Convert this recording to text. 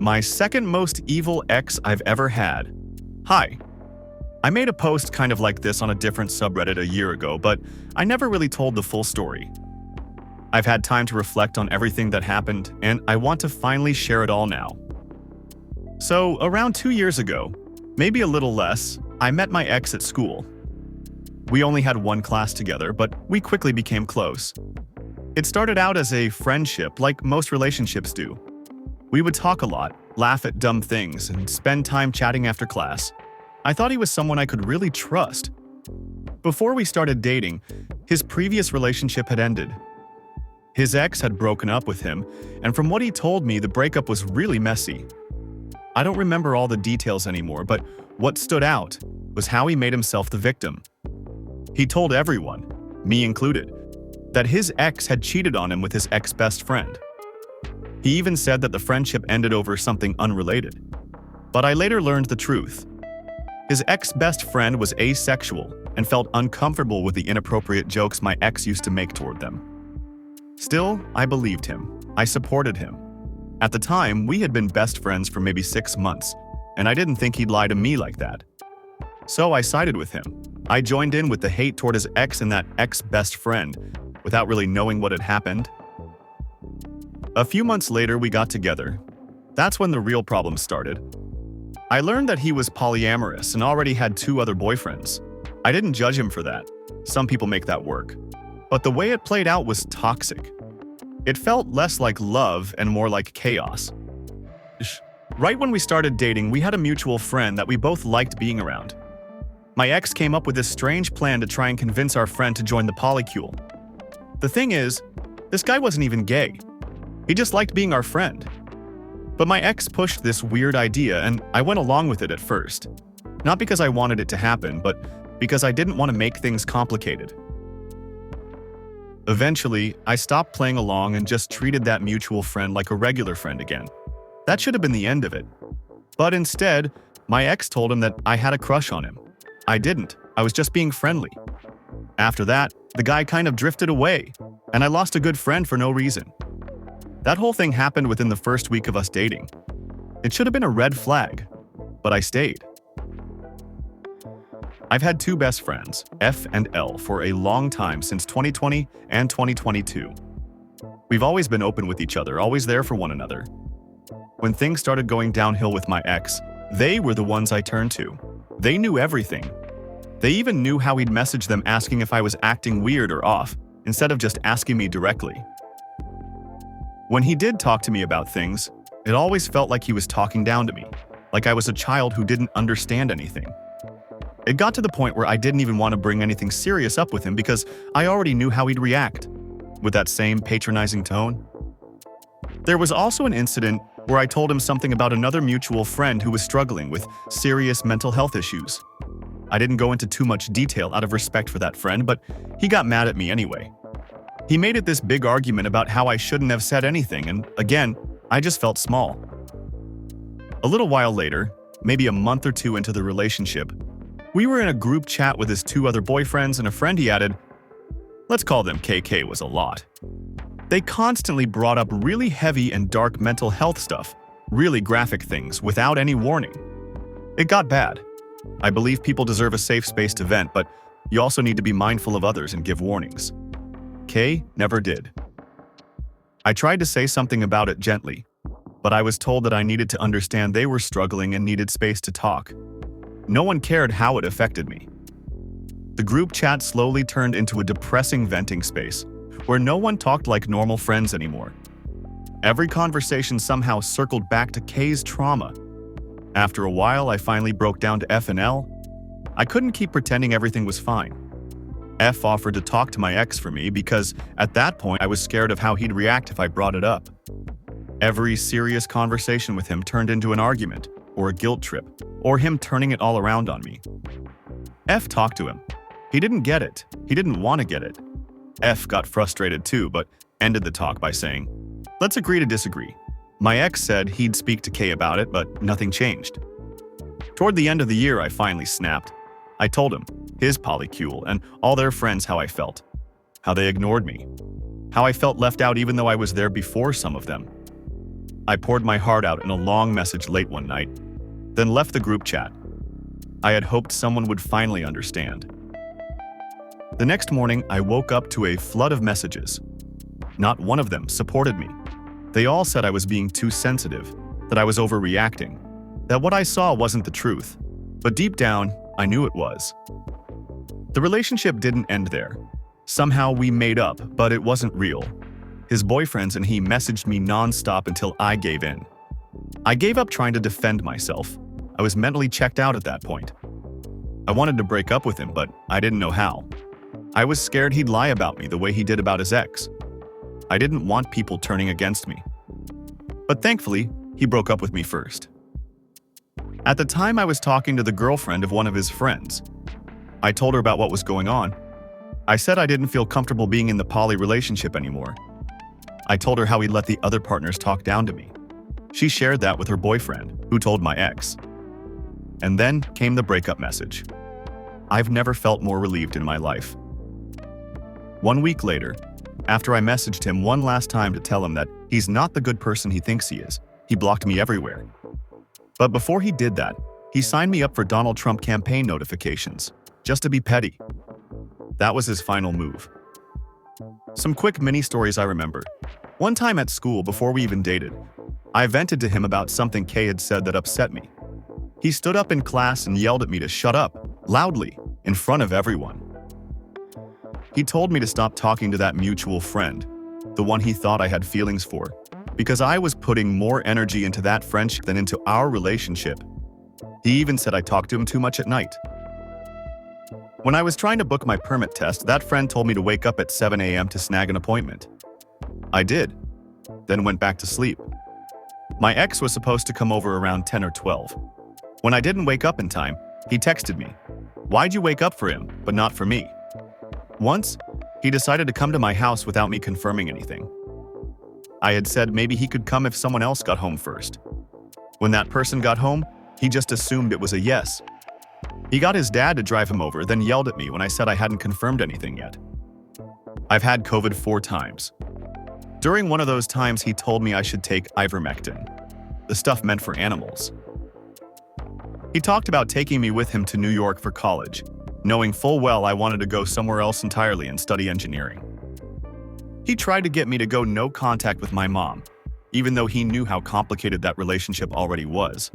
My second most evil ex I've ever had. Hi. I made a post kind of like this on a different subreddit a year ago, but I never really told the full story. I've had time to reflect on everything that happened, and I want to finally share it all now. So, around 2 years ago, maybe a little less, I met my ex at school. We only had one class together, but we quickly became close. It started out as a friendship, like most relationships do. We would talk a lot, laugh at dumb things, and spend time chatting after class. I thought he was someone I could really trust. Before we started dating, his previous relationship had ended. His ex had broken up with him, and from what he told me, the breakup was really messy. I don't remember all the details anymore, but what stood out was how he made himself the victim. He told everyone, me included, that his ex had cheated on him with his ex-best friend. He even said that the friendship ended over something unrelated. But I later learned the truth. His ex-best friend was asexual and felt uncomfortable with the inappropriate jokes my ex used to make toward them. Still, I believed him. I supported him. At the time, we had been best friends for maybe 6 months, and I didn't think he'd lie to me like that. So I sided with him. I joined in with the hate toward his ex and that ex-best friend, without really knowing what had happened. A few months later, we got together. That's when the real problem started. I learned that he was polyamorous and already had 2 other boyfriends. I didn't judge him for that. Some people make that work. But the way it played out was toxic. It felt less like love and more like chaos. Right when we started dating, we had a mutual friend that we both liked being around. My ex came up with this strange plan to try and convince our friend to join the polycule. The thing is, this guy wasn't even gay. He just liked being our friend. But my ex pushed this weird idea, and I went along with it at first. Not because I wanted it to happen, but because I didn't want to make things complicated. Eventually, I stopped playing along and just treated that mutual friend like a regular friend again. That should have been the end of it. But instead, my ex told him that I had a crush on him. I didn't. I was just being friendly. After that, the guy kind of drifted away, and I lost a good friend for no reason. That whole thing happened within the first week of us dating. It should have been a red flag, but I stayed. I've had 2 best friends, F and L, for a long time since 2020 and 2022. We've always been open with each other, always there for one another. When things started going downhill with my ex, they were the ones I turned to. They knew everything. They even knew how he'd message them asking if I was acting weird or off, instead of just asking me directly. When he did talk to me about things, it always felt like he was talking down to me, like I was a child who didn't understand anything. It got to the point where I didn't even want to bring anything serious up with him because I already knew how he'd react, with that same patronizing tone. There was also an incident where I told him something about another mutual friend who was struggling with serious mental health issues. I didn't go into too much detail out of respect for that friend, but he got mad at me anyway. He made it this big argument about how I shouldn't have said anything, and again, I just felt small. A little while later, maybe a month or 2 into the relationship, we were in a group chat with his 2 other boyfriends and a friend he added. Let's call them KK was a lot. They constantly brought up really heavy and dark mental health stuff, really graphic things, without any warning. It got bad. I believe people deserve a safe space to vent, but you also need to be mindful of others and give warnings. K never did. I tried to say something about it gently, but I was told that I needed to understand they were struggling and needed space to talk. No one cared how it affected me. The group chat slowly turned into a depressing venting space, where no one talked like normal friends anymore. Every conversation somehow circled back to K's trauma. After a while, I finally broke down to F and L. I couldn't keep pretending everything was fine. F offered to talk to my ex for me because, at that point, I was scared of how he'd react if I brought it up. Every serious conversation with him turned into an argument, or a guilt trip, or him turning it all around on me. F talked to him. He didn't get it. He didn't want to get it. F got frustrated too, but ended the talk by saying, "Let's agree to disagree." My ex said he'd speak to K about it, but nothing changed. Toward the end of the year, I finally snapped. I told him, his polycule, and all their friends how I felt. How they ignored me. How I felt left out even though I was there before some of them. I poured my heart out in a long message late one night, then left the group chat. I had hoped someone would finally understand. The next morning, I woke up to a flood of messages. Not one of them supported me. They all said I was being too sensitive, that I was overreacting, that what I saw wasn't the truth. But deep down, I knew it was. The relationship didn't end there. Somehow we made up, but it wasn't real. His boyfriends and he messaged me non-stop until I gave in. I gave up trying to defend myself. I was mentally checked out at that point. I wanted to break up with him, but I didn't know how. I was scared he'd lie about me the way he did about his ex. I didn't want people turning against me. But thankfully, he broke up with me first. At the time, I was talking to the girlfriend of one of his friends. I told her about what was going on. I said I didn't feel comfortable being in the poly relationship anymore. I told her how he'd let the other partners talk down to me. She shared that with her boyfriend, who told my ex. And then came the breakup message. I've never felt more relieved in my life. 1 week later, after I messaged him one last time to tell him that he's not the good person he thinks he is, he blocked me everywhere. But before he did that, he signed me up for Donald Trump campaign notifications, just to be petty. That was his final move. Some quick mini stories I remember. One time at school, before we even dated, I vented to him about something Kay had said that upset me. He stood up in class and yelled at me to shut up, loudly, in front of everyone. He told me to stop talking to that mutual friend, the one he thought I had feelings for, because I was putting more energy into that friendship than into our relationship. He even said I talked to him too much at night. When I was trying to book my permit test, that friend told me to wake up at 7 a.m. to snag an appointment. I did, then went back to sleep. My ex was supposed to come over around 10 or 12. When I didn't wake up in time, he texted me, "Why'd you wake up for him, but not for me?" Once, he decided to come to my house without me confirming anything. I had said maybe he could come if someone else got home first. When that person got home, he just assumed it was a yes. He got his dad to drive him over, then yelled at me when I said I hadn't confirmed anything yet. I've had COVID 4 times. During one of those times, he told me I should take ivermectin, the stuff meant for animals. He talked about taking me with him to New York for college, knowing full well I wanted to go somewhere else entirely and study engineering. He tried to get me to go no contact with my mom, even though he knew how complicated that relationship already was.